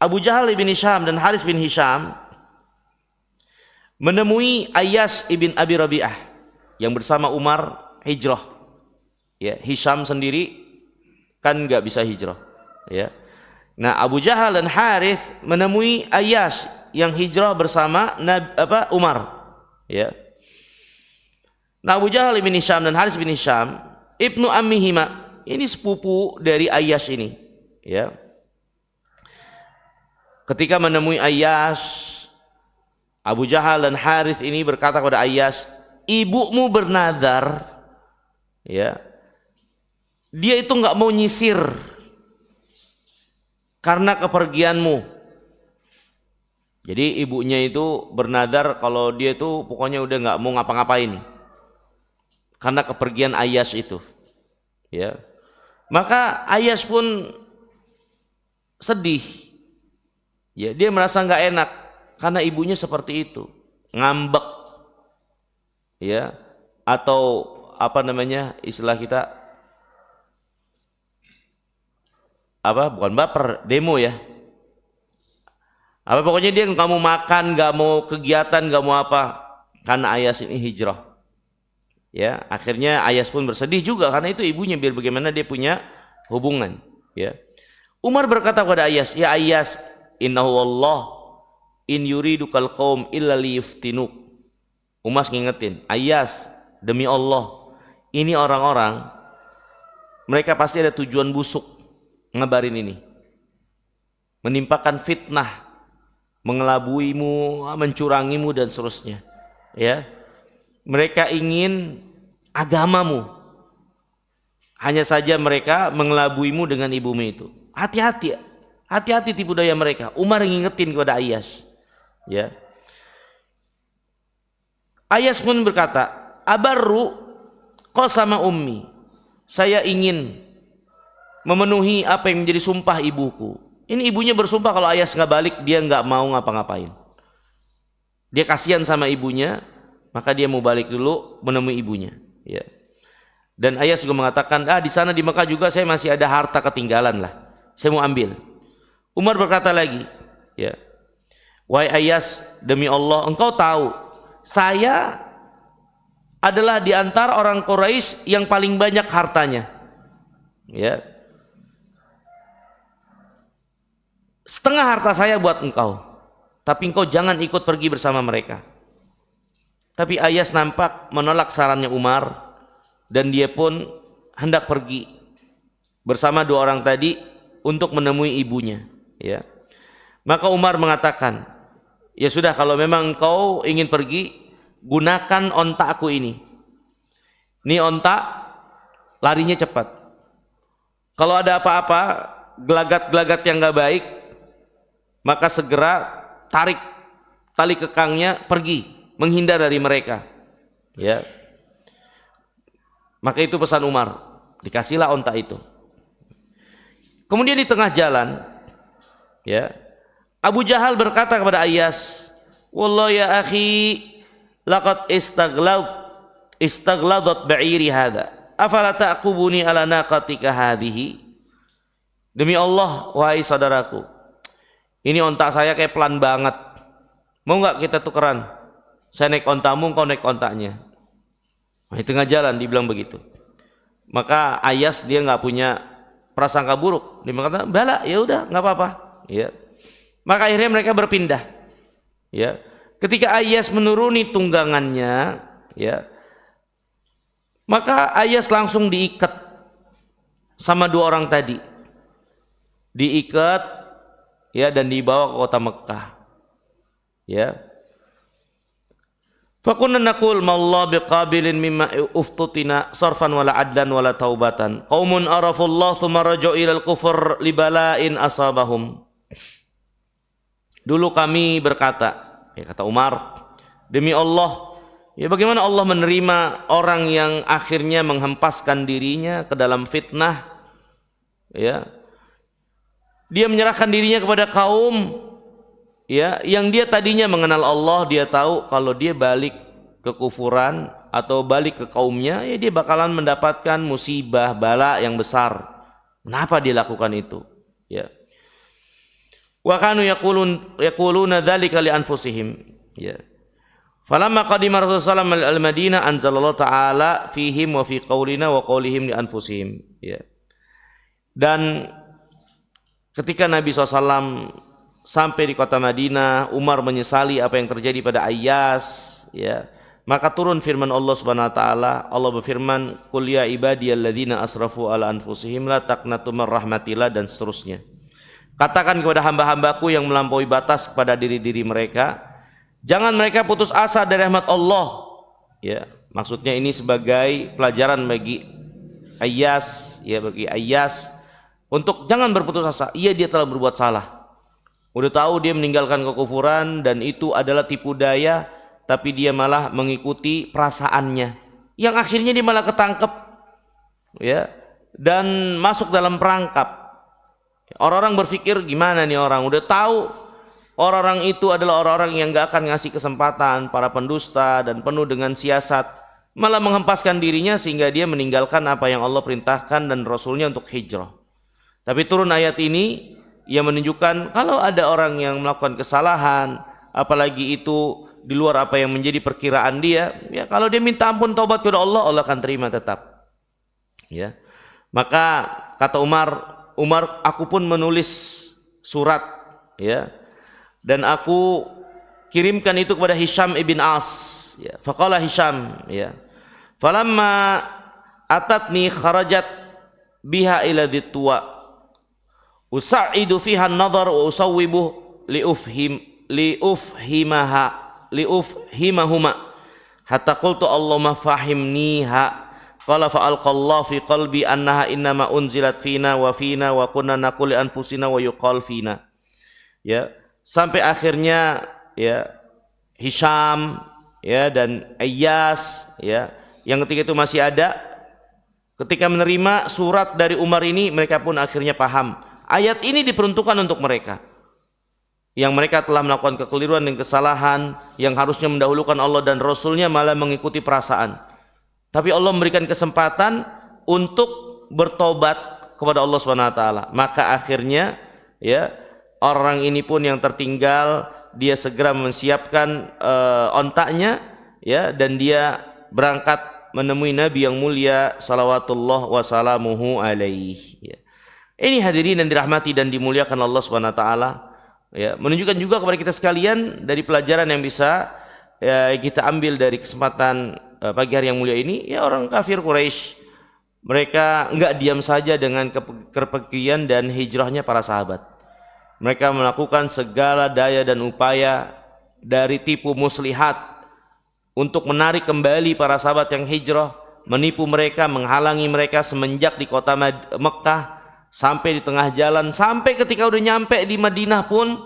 Abu Jahal ibn Hisham dan Harith bin Hisham menemui Ayyas ibn Abi Rabi'ah yang bersama Umar hijrah. Ya, Hisham sendiri kan nggak bisa hijrah. Ya. Nah, Abu Jahal dan Harith menemui Ayyas yang hijrah bersama Umar. Ya. Nah, Abu Jahal bin Hisham dan Harith bin Hisham ibnu ammihima, ini sepupu dari Ayyas ini. Ya. Ketika menemui Ayyas, Abu Jahal dan Harith ini berkata kepada Ayyas, ibumu bernazar, ya, dia itu nggak mau nyisir karena kepergianmu. Jadi ibunya itu bernazar kalau dia itu pokoknya udah nggak mau ngapa-ngapain karena kepergian Ayyas itu. Ya, maka Ayyas pun sedih. Ya, dia merasa nggak enak karena ibunya seperti itu, ngambek, ya, atau apa namanya istilah kita, apa, bukan baper, demo ya. Apa pokoknya dia nggak mau makan, nggak mau kegiatan, nggak mau apa, karena Ayyas ini hijrah. Ya, akhirnya Ayyas pun bersedih juga karena itu ibunya, biar bagaimana dia punya hubungan. Ya, Umar berkata kepada Ayyas, ya Ayyas, innahu wallah in yuridukal qaum illa liyuftinuk. Umar ngingetin, Ayyas, demi Allah, ini orang-orang mereka pasti ada tujuan busuk ngabarin ini, menimpakan fitnah, mengelabuimu, mencurangimu dan seterusnya. Ya, mereka ingin agamamu. Hanya saja mereka mengelabuimu dengan ibumu itu. Hati-hati, hati-hati tipu daya mereka. Umar ngingetin kepada Ayyas. Ya. Ayyas pun berkata, abarru qasama ummi. Saya ingin memenuhi apa yang menjadi sumpah ibuku. Ini ibunya bersumpah kalau Ayyas nggak balik dia nggak mau ngapa-ngapain. Dia kasihan sama ibunya, maka dia mau balik dulu menemui ibunya. Ya. Dan Ayyas juga mengatakan, di sana di Mekah juga saya masih ada harta ketinggalan lah, saya mau ambil. Umar berkata lagi, ya, wahai Ayyas, demi Allah engkau tahu saya adalah di antara orang Quraisy yang paling banyak hartanya. Ya. Setengah harta saya buat engkau, tapi engkau jangan ikut pergi bersama mereka. Tapi Ayyas nampak menolak sarannya Umar dan dia pun hendak pergi bersama dua orang tadi untuk menemui ibunya, ya. Maka Umar mengatakan, ya sudah, kalau memang kau ingin pergi, gunakan onta aku ini. Ini onta larinya cepat. Kalau ada apa-apa, gelagat-gelagat yang gak baik, maka segera tarik tali kekangnya, pergi, menghindar dari mereka, ya. Maka itu pesan Umar, dikasihlah onta itu. Kemudian di tengah jalan, ya, Abu Jahal berkata kepada Ayyas, "Wallahi ya akhi, laqad istaghladat ba'iri hadha. Afala ta'qubuni ala naqatika hadhihi?" Demi Allah, wahai saudaraku, ini onta saya kayak pelan banget. Mau nggak kita tukeran? Saya naik ontamu, kau naik ontaknya. Di tengah jalan dibilang begitu. Maka Ayyas dia nggak punya prasangka buruk. Dia mengatakan, "Bala, ya udah, nggak apa-apa." Ya. Maka akhirnya mereka berpindah. Ya. Ketika Ayyas menuruni tunggangannya, ya, maka Ayyas langsung diikat sama dua orang tadi. Diikat, ya, dan dibawa ke kota Mekah. Ya. Fakunna naqul mallahu biqabilin mimma uftutina sarfan wala adlan wala taubatan. Qaumun arafullah thumma raja'u ilal kufur libala'in asabahum. Dulu kami berkata, ya, kata Umar, demi Allah, ya, bagaimana Allah menerima orang yang akhirnya menghempaskan dirinya ke dalam fitnah, ya. Dia menyerahkan dirinya kepada kaum, ya, yang dia tadinya mengenal Allah, dia tahu kalau dia balik ke kufuran atau balik ke kaumnya, ya, dia bakalan mendapatkan musibah, bala yang besar. Kenapa dia lakukan itu? Ya. Wa kanu yaquluna dzalika li anfusihim. Ya. Falamma qadima Rasulullah sallallahu alaihi al-Madinah anzalallahu ta'ala fihim wa fi qaulina wa qaulihim li anfusihim. Ya. Dan ketika Nabi SAW sampai di kota Madinah, Umar menyesali apa yang terjadi pada Ayyas, ya. Maka turun firman Allah Subhanahu wa taala. Allah berfirman, "Qul ya ibadiyalladzina asrafu ala anfusihim la taqnatu mir rahmatillah," dan seterusnya. Katakan kepada hamba-hambaku yang melampaui batas kepada diri-diri mereka, jangan mereka putus asa dari rahmat Allah. Ya, maksudnya ini sebagai pelajaran bagi Ayyas, ya, bagi Ayyas untuk jangan berputus asa. Iya, dia telah berbuat salah. Udah tahu dia meninggalkan kekufuran dan itu adalah tipu daya, tapi dia malah mengikuti perasaannya, yang akhirnya dia malah ketangkep, ya, dan masuk dalam perangkap. Orang-orang berpikir, gimana nih orang, udah tahu orang-orang itu adalah orang-orang yang gak akan ngasih kesempatan, para pendusta dan penuh dengan siasat, malah menghempaskan dirinya sehingga dia meninggalkan apa yang Allah perintahkan dan Rasulnya untuk hijrah. Tapi turun ayat ini yang menunjukkan kalau ada orang yang melakukan kesalahan, apalagi itu di luar apa yang menjadi perkiraan dia, ya, kalau dia minta ampun, taubat kepada Allah, Allah akan terima tetap. Ya. Maka kata Umar, aku pun menulis surat, ya, dan aku kirimkan itu kepada Hisham ibn As, ya. Faqala Hisham, ya, falamma atatni kharajat biha ila dhitwa usa'idu fiha an-nadhar wa usawwibu liufhimahuma hatta qultu Allahumma fahimniha. Qala fa'alqallahu fi qalbi annaha innama unzilat fina wa kunna naqul li anfusina wa yuqal fina. Ya, sampai akhirnya, ya, Hisham, ya, dan Ayyas, ya, yang ketika itu masih ada, ketika menerima surat dari Umar ini, mereka pun akhirnya paham ayat ini diperuntukkan untuk mereka yang mereka telah melakukan kekeliruan dan kesalahan, yang harusnya mendahulukan Allah dan Rasulnya malah mengikuti perasaan. Tapi Allah memberikan kesempatan untuk bertobat kepada Allah SWT. Maka akhirnya, ya, orang ini pun yang tertinggal, dia segera menyiapkan ontaknya, ya, dan dia berangkat menemui Nabi yang mulia salawatullah wassalamuhu alaihi. Ya. Ini hadirin yang dirahmati dan dimuliakan Allah SWT. Ya, menunjukkan juga kepada kita sekalian dari pelajaran yang bisa ya, kita ambil dari kesempatan pagi hari yang mulia ini, ya orang kafir Quraisy, mereka enggak diam saja dengan kepergian dan hijrahnya para sahabat. Mereka melakukan segala daya dan upaya dari tipu muslihat untuk menarik kembali para sahabat yang hijrah, menipu mereka, menghalangi mereka semenjak di kota Mekah sampai di tengah jalan, sampai ketika udah nyampe di Madinah pun,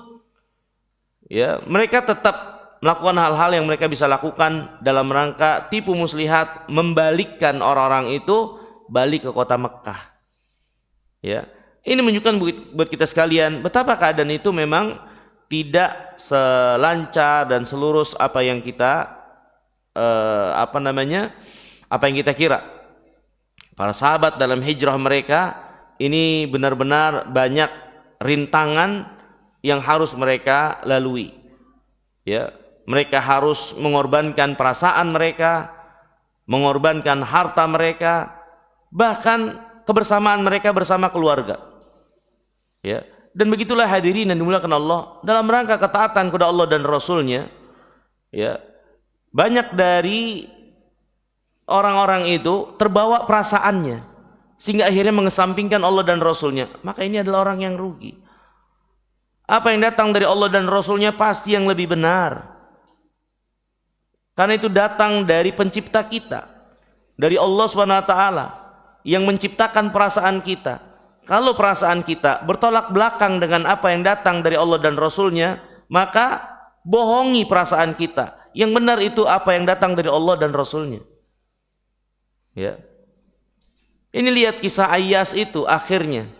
ya mereka tetap melakukan hal-hal yang mereka bisa lakukan dalam rangka tipu muslihat, membalikkan orang-orang itu balik ke kota Mekah. Ya, ini menunjukkan buat kita sekalian betapa keadaan itu memang tidak selancar dan selurus apa yang kita apa yang kita kira. Para sahabat dalam hijrah mereka ini benar-benar banyak rintangan yang harus mereka lalui. Ya, mereka harus mengorbankan perasaan mereka, mengorbankan harta mereka, bahkan kebersamaan mereka bersama keluarga. Ya, dan begitulah hadirin yang dimuliakan Allah, dalam rangka ketaatan kepada Allah dan Rasulnya, ya, banyak dari orang-orang itu terbawa perasaannya sehingga akhirnya mengesampingkan Allah dan Rasulnya. Maka ini adalah orang yang rugi. Apa yang datang dari Allah dan Rasulnya pasti yang lebih benar, karena itu datang dari pencipta kita, dari Allah Subhanahu wa Ta'ala yang menciptakan perasaan kita. Kalau perasaan kita bertolak belakang dengan apa yang datang dari Allah dan Rasulnya, maka bohongi perasaan kita. Yang benar itu apa yang datang dari Allah dan Rasulnya. Ya. Ini lihat kisah Ayyas itu, akhirnya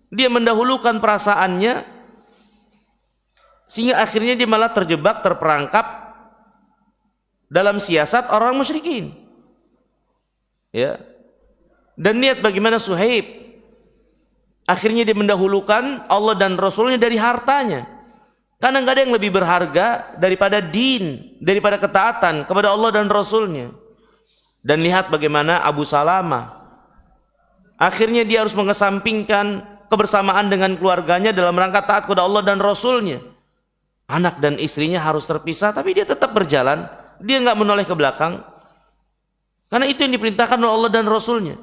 dia mendahulukan perasaannya sehingga akhirnya dia malah terjebak, terperangkap dalam siasat orang musyrikin. Ya. Dan lihat bagaimana Suhaib, akhirnya dia mendahulukan Allah dan Rasulnya dari hartanya, karena nggak ada yang lebih berharga daripada din, daripada ketaatan kepada Allah dan Rasulnya. Dan lihat bagaimana Abu Salamah, akhirnya dia harus mengesampingkan kebersamaan dengan keluarganya dalam rangka taat kepada Allah dan Rasulnya. Anak dan istrinya harus terpisah, tapi dia tetap berjalan, dia nggak menoleh ke belakang, karena itu yang diperintahkan oleh Allah dan Rasulnya.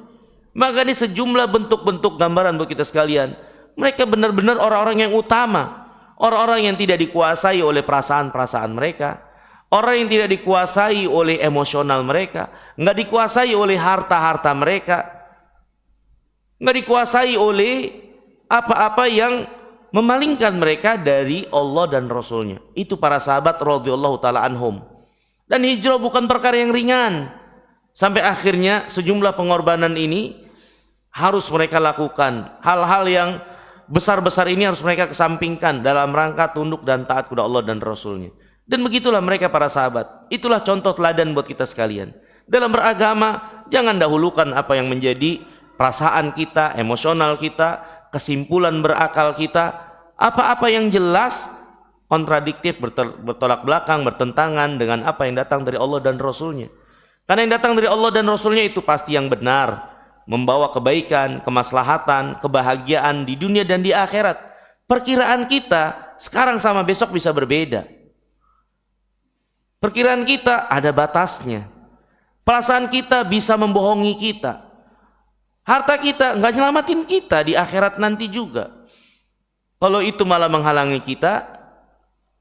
Maka ini sejumlah bentuk-bentuk gambaran buat kita sekalian. Mereka benar-benar orang-orang yang utama, orang-orang yang tidak dikuasai oleh perasaan-perasaan mereka, orang yang tidak dikuasai oleh emosional mereka, nggak dikuasai oleh harta-harta mereka, nggak dikuasai oleh apa-apa yang memalingkan mereka dari Allah dan Rasulnya. Itu para sahabat radhiyallahu ta'ala anhum. Dan hijrah bukan perkara yang ringan. Sampai akhirnya sejumlah pengorbanan ini harus mereka lakukan. Hal-hal yang besar-besar ini harus mereka kesampingkan dalam rangka tunduk dan taat kepada Allah dan Rasulnya. Dan begitulah mereka para sahabat. Itulah contoh teladan buat kita sekalian. Dalam beragama, jangan dahulukan apa yang menjadi perasaan kita, emosional kita, kesimpulan berakal kita. Apa-apa yang jelas kontradiktif, bertolak belakang, bertentangan dengan apa yang datang dari Allah dan Rasulnya. Karena yang datang dari Allah dan Rasulnya itu pasti yang benar, membawa kebaikan, kemaslahatan, kebahagiaan di dunia dan di akhirat. Perkiraan kita sekarang sama besok bisa berbeda. Perkiraan kita ada batasnya. Perasaan kita bisa membohongi kita. Harta kita nggak nyelamatin kita di akhirat nanti juga. Kalau itu malah menghalangi kita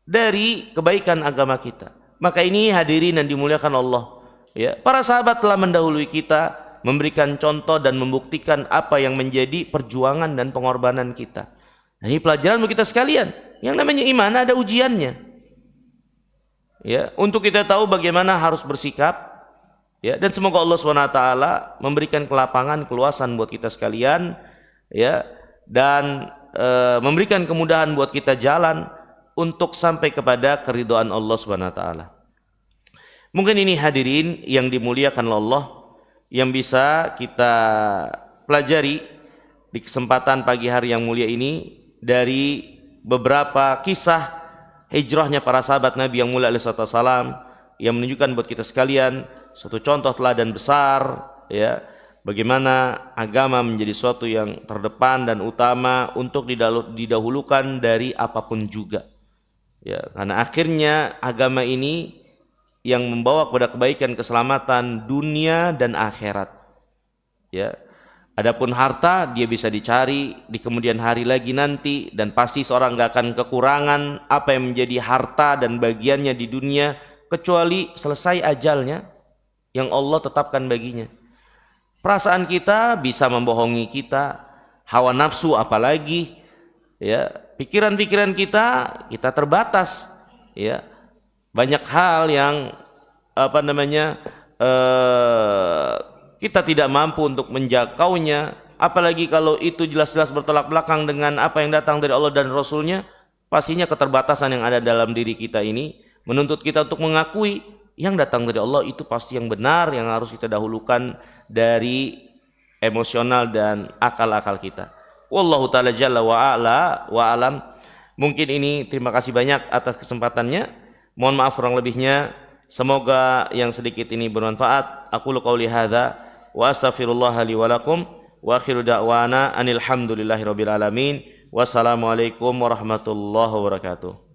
dari kebaikan agama kita. Maka ini hadirin yang dimuliakan Allah. Ya, para sahabat telah mendahului kita, memberikan contoh dan membuktikan apa yang menjadi perjuangan dan pengorbanan kita. Nah, ini pelajaran bagi kita sekalian. Yang namanya iman ada ujiannya. Ya, untuk kita tahu bagaimana harus bersikap. Ya, dan semoga Allah SWT memberikan kelapangan, keluasan buat kita sekalian. Ya, dan memberikan kemudahan buat kita jalan untuk sampai kepada keridhaan Allah SWT. Mungkin ini hadirin yang dimuliakan Allah yang bisa kita pelajari di kesempatan pagi hari yang mulia ini dari beberapa kisah hijrahnya para sahabat Nabi yang mulia alaihi wasallam, yang menunjukkan buat kita sekalian suatu contoh teladan besar, ya, bagaimana agama menjadi suatu yang terdepan dan utama untuk didahulukan dari apapun juga. Ya, karena akhirnya agama ini yang membawa kepada kebaikan, keselamatan dunia dan akhirat. Ya. Adapun harta dia bisa dicari di kemudian hari lagi nanti, dan pasti seorang gak akan kekurangan apa yang menjadi harta dan bagiannya di dunia kecuali selesai ajalnya yang Allah tetapkan baginya. Perasaan kita bisa membohongi kita, hawa nafsu apalagi, ya, pikiran-pikiran kita terbatas, ya. Banyak hal yang kita tidak mampu untuk menjangkaunya, apalagi kalau itu jelas-jelas bertolak belakang dengan apa yang datang dari Allah dan Rasulnya. Pastinya keterbatasan yang ada dalam diri kita ini menuntut kita untuk mengakui yang datang dari Allah itu pasti yang benar, yang harus kita dahulukan dari emosional dan akal-akal kita. Wallahu ta'ala jalla wa ala wa alam. Mungkin ini, terima kasih banyak atas kesempatannya. Mohon maaf kurang lebihnya. Semoga yang sedikit ini bermanfaat. Aqulu qauli hadza wa astaghfirullah li wa lakum wa akhiru da'wana anil hamdulillahi rabbil alamin. Wassalamualaikum warahmatullahi wabarakatuh.